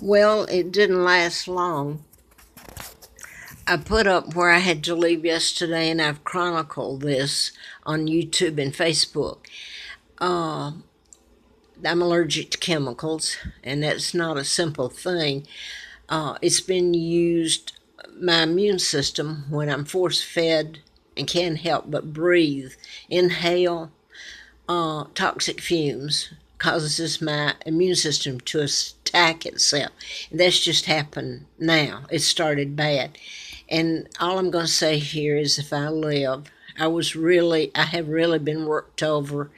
Well, it didn't last long. I put up where I had to leave yesterday, and I've chronicled this on YouTube and Facebook. Uh, I'm allergic to chemicals, and that's not a simple thing. It's been used, my immune system, when I'm force fed and can't help but breathe, inhale toxic fumes, causes my immune system to attack itself. And that's just happened now. It started bad. And all I'm going to say here is if I live, I have really been worked over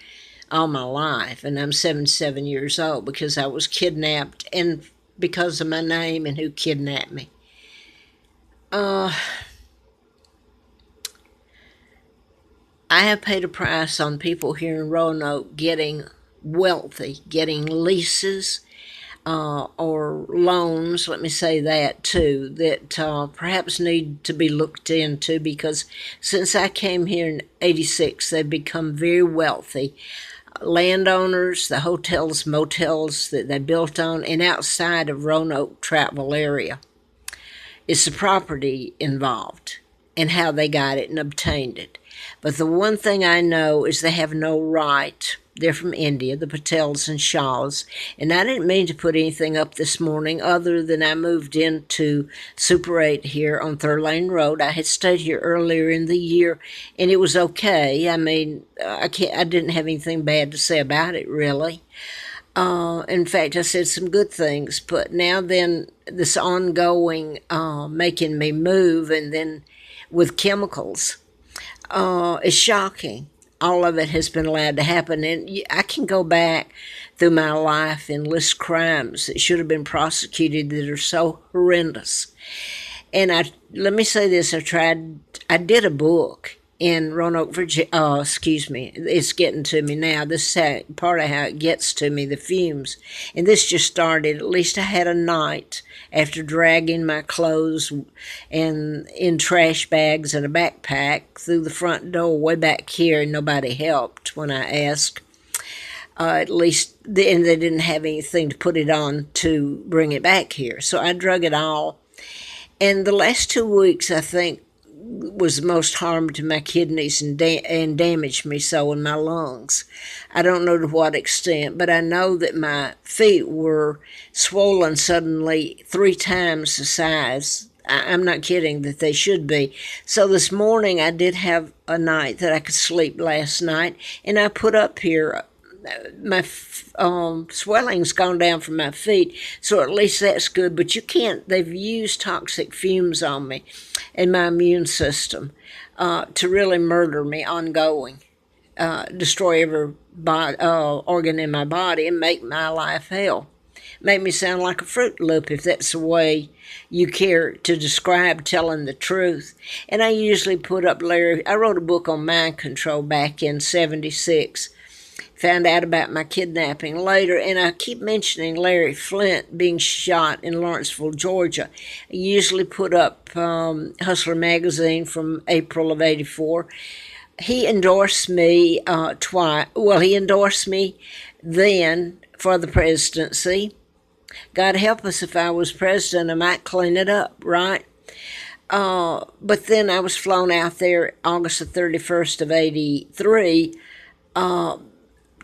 all my life. And I'm 77 years old because I was kidnapped and because of my name and who kidnapped me. Uh, I have paid a price on people here in Roanoke getting wealthy, getting leases or loans, let me say that too, that perhaps need to be looked into because since I came here in '86, they've become very wealthy. Landowners, the hotels, motels that they built on and outside of Roanoke travel area. It's the property involved and how they got it and obtained it. But the one thing I know is they have no right. They're from India, the PATEL'S and Shahs. And I didn't mean to put anything up this morning other than I moved into Super 8 here on Third Lane Road. I had stayed here earlier in the year and it was okay. I mean, I didn't have anything bad to say about it, really. In fact, I said some good things, but now then, this ongoing making me move and then with chemicals is shocking. All of it has been allowed to happen, and I can go back through my life and list crimes that should have been prosecuted that are so horrendous. And let me say this: I did a book in Roanoke, Virginia. Excuse me, it's getting to me now. This is part of how it gets to me, the fumes. And this just started. At least I had a night after dragging my clothes and in trash bags and a backpack through the front door way back here, and nobody helped when I asked. At least, and they didn't have anything to put it on to bring it back here. So I drug it all. And the last 2 weeks, I think, was the most harm to my kidneys and damaged me so in my lungs. I don't know to what extent, but I know that my feet were swollen suddenly 3 times the size. I'm not kidding that they should be. So this morning I did have a night that I could sleep last night, and I put up here my swelling's gone down from my feet, so at least that's good. But you can't, they've used toxic fumes on me and my immune system to really murder me ongoing, destroy every organ in my body and make my life hell. Make me sound like a Fruit Loop if that's the way you care to describe telling the truth. And I usually put up I wrote a book on mind control back in '76. Found out about my kidnapping later, and I keep mentioning Larry Flint being shot in Lawrenceville, Georgia. I usually put up Hustler magazine from April of '84. He endorsed me twice. Well, he endorsed me then for the presidency. God help us if I was president, I might clean it up, right? But then I was flown out there August the 31st of '83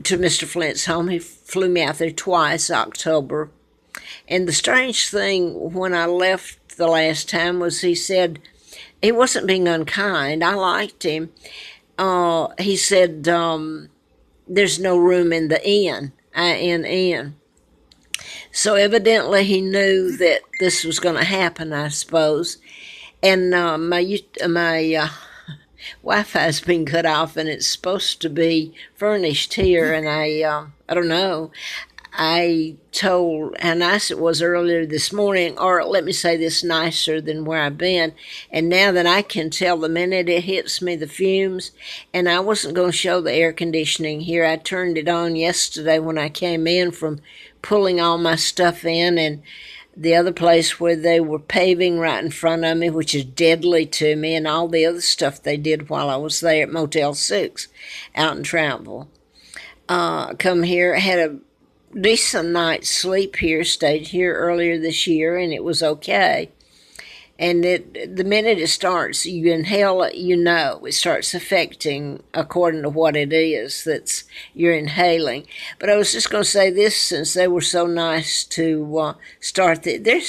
to Mr. Flint's home. He flew me out there twice, October. And the strange thing when I left the last time was he said he wasn't being unkind. I liked him. He said there's no room in the inn, INN. So evidently he knew that this was going to happen, I suppose. And my Wi-Fi's been cut off, and it's supposed to be furnished here. And I don't know. I told how nice it was earlier this morning, or let me say this, nicer than where I've been. And now that I can tell the minute it hits me, the fumes, and I wasn't going to show the air conditioning here. I turned it on yesterday when I came in from pulling all my stuff in, and the other place where they were paving right in front of me, which is deadly to me, and all the other stuff they did while I was there at Motel 6 out in Troutville. Come here, had a decent night's sleep here, stayed here earlier this year, and it was okay. And the minute it starts, you inhale it, it starts affecting according to what it is that's you're inhaling. But I was just going to say this, since they were so nice to start they're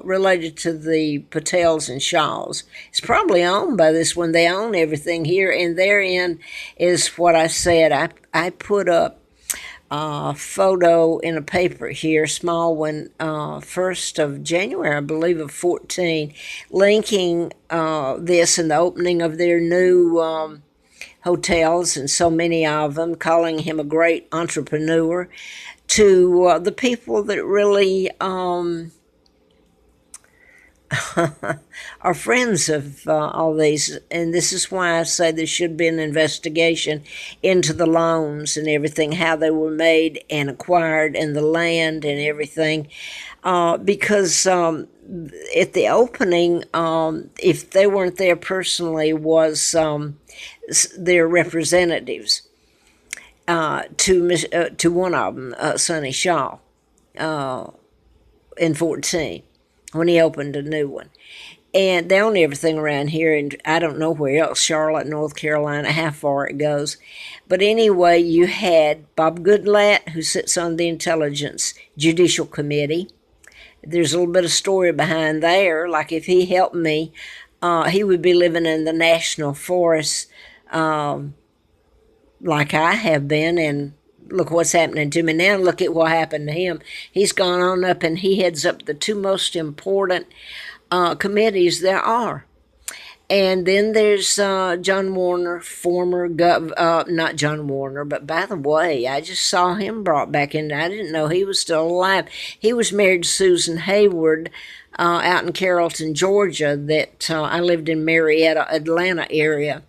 related to the PATEL'S and Shahs. It's probably owned by this one. They own everything here, and therein is what I said. I put up photo in a paper here, small one, 1st of January, I believe, of 14, linking this and the opening of their new hotels, and so many of them, calling him a great entrepreneur, to the people that really are friends of all these. And this is why I say there should be an investigation into the loans and everything, how they were made and acquired, and the land and everything. Because at the opening, if they weren't there personally, was their representatives to one of them, Sonny Shah, in 14, when he opened a new one. And they own everything around here, and I don't know where else, Charlotte, North Carolina, how far it goes. But anyway, you had Bob Goodlatte, who sits on the Intelligence Judicial Committee. There's a little bit of story behind there. Like, if he helped me, he would be living in the national forest like I have been, and look what's happening to me now. Look at what happened to him. He's gone on up, and he heads up the two most important committees there are. And then there's John Warner, former not John Warner, but by the way, I just saw him brought back in. I didn't know he was still alive. He was married to Susan Hayward out in Carrollton, Georgia, that I lived in Marietta, Atlanta area.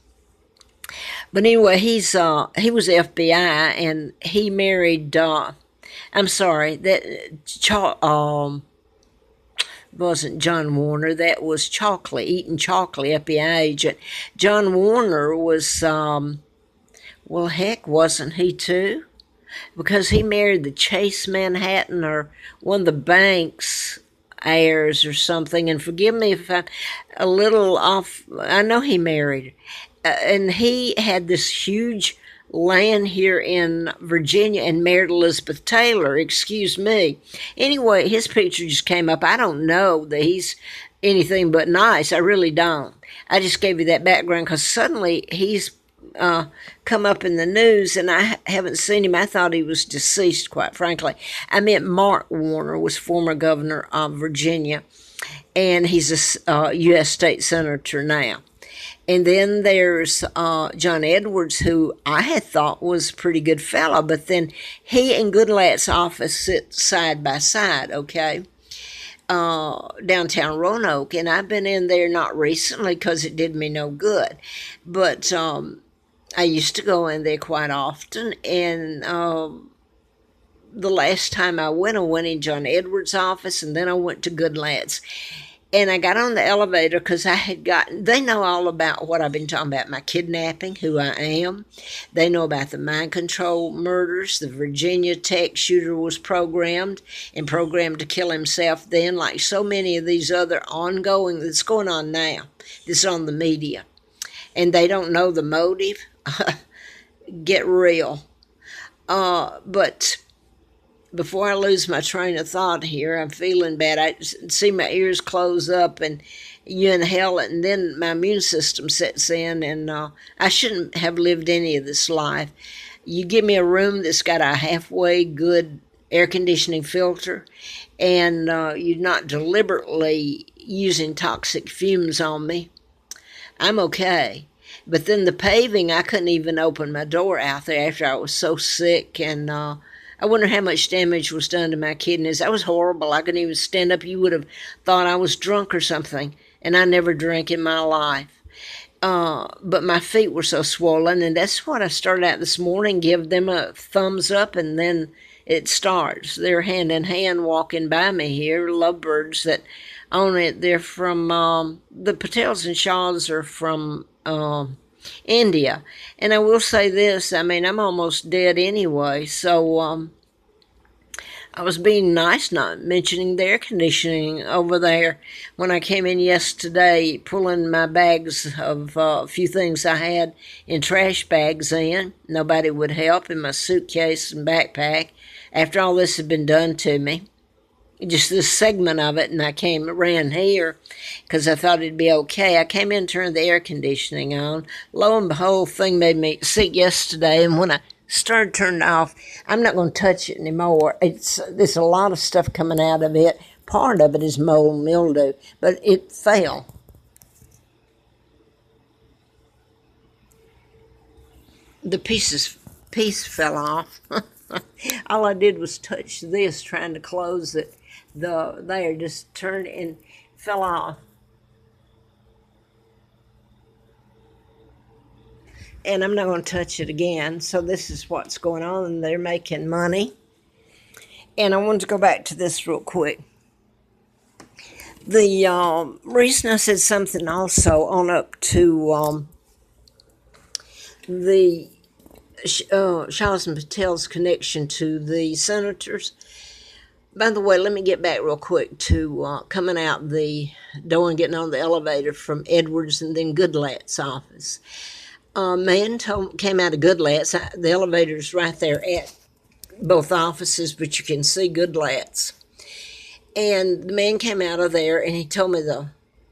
But anyway, he was FBI, and he married, I'm sorry, that wasn't John Warner, that was Eaton Chalkley, FBI agent. John Warner was, well, heck, wasn't he too? Because he married the Chase Manhattan, or one of the bank's heirs or something. And forgive me if I'm a little off. I know he married. And he had this huge land here in Virginia and married Elizabeth Taylor, excuse me. Anyway, his picture just came up. I don't know that he's anything but nice. I really don't. I just gave you that background because suddenly he's come up in the news, and I haven't seen him. I thought he was deceased, quite frankly. I meant Mark Warner was former governor of Virginia, and he's a U.S. state senator now. And then there's John Edwards, who I had thought was a pretty good fellow, but then he and Goodlatte's office sit side by side, okay, downtown Roanoke. And I've been in there not recently because it did me no good, but I used to go in there quite often. And the last time I went in John Edwards' office, and then I went to Goodlatte's. And I got on the elevator because they know all about what I've been talking about, my kidnapping, who I am. They know about the mind control murders. The Virginia Tech shooter was programmed to kill himself then, like so many of these other ongoing that's going on now. This is on the media. And they don't know the motive. Get real. But before I lose my train of thought here, I'm feeling bad. I see my ears close up, and you inhale it, and then my immune system sets in, and I shouldn't have lived any of this life. You give me a room that's got a halfway good air conditioning filter, and you're not deliberately using toxic fumes on me, I'm okay. But then the paving, I couldn't even open my door out there after I was so sick, and I wonder how much damage was done to my kidneys. That was horrible. I couldn't even stand up. You would have thought I was drunk or something, and I never drank in my life. But my feet were so swollen, and that's what I started out this morning, give them a thumbs up, and then it starts. They're hand in hand walking by me here, lovebirds that own it. They're from, the Patels and Shahs are from India. And I will say this, I mean, I'm almost dead anyway, so I was being nice, not mentioning the air conditioning over there. When I came in yesterday, pulling my bags of a few things I had in trash bags in, nobody would help, in my suitcase and backpack, after all this had been done to me. Just this segment of it, and I ran here because I thought it'd be okay. I came in, turned the air conditioning on. Lo and behold, thing made me sick yesterday, and when I started turning it off, I'm not going to touch it anymore. There's a lot of stuff coming out of it. Part of it is mold and mildew, but it fell. The piece fell off. All I did was touch this, trying to close it. There just turned and fell off. And I'm not going to touch it again. So this is what's going on, and they're making money. And I wanted to go back to this real quick. The reason I said something also on up to the Shah's and PATEL'S connection to the senators. By the way, let me get back real quick to coming out the door and getting on the elevator from Edwards and then Goodlat's office. A man came out of Goodlat's. The elevator's right there at both offices, but you can see Goodlat's. And the man came out of there, and he told me the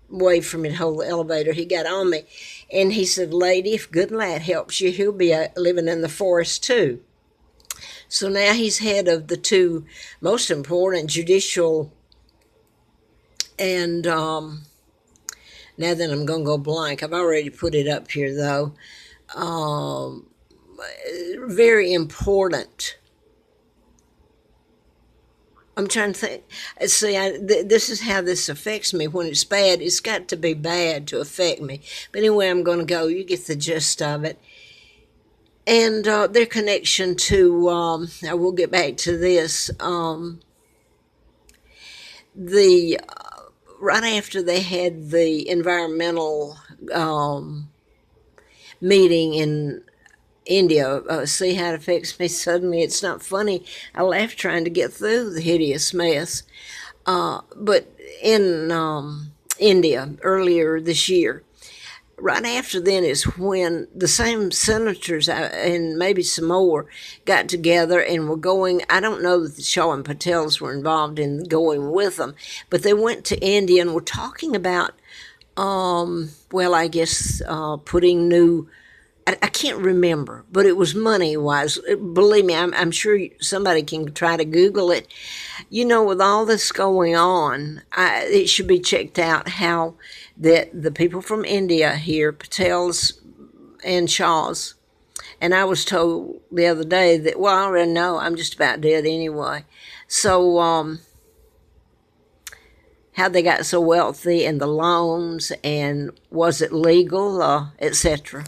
way for me to hold the elevator. He got on me, and he said, "Lady, if Goodlat helps you, he'll be living in the forest too." So now he's head of the two most important judicial and now then I'm going to go blank. I've already put it up here, though. Very important. I'm trying to think. See, this is how this affects me. When it's bad, it's got to be bad to affect me. But anyway, I'm going to go. You get the gist of it. And their connection to, I will get back to this, right after they had the environmental meeting in India, see how it affects me suddenly. It's not funny. I laugh trying to get through the hideous mess. But in India earlier this year, right after then is when the same senators and maybe some more got together and were going. I don't know that the Shah and PATEL'S were involved in going with them, but they went to India and were talking about, well, I guess putting new. I can't remember, but it was money-wise. Believe me, I'm sure somebody can try to Google it. You know, with all this going on, it should be checked out how that the people from India here, PATEL'S and Shah's, and I was told the other day that, well, I already know I'm just about dead anyway. So how they got so wealthy and the loans and was it legal, etc.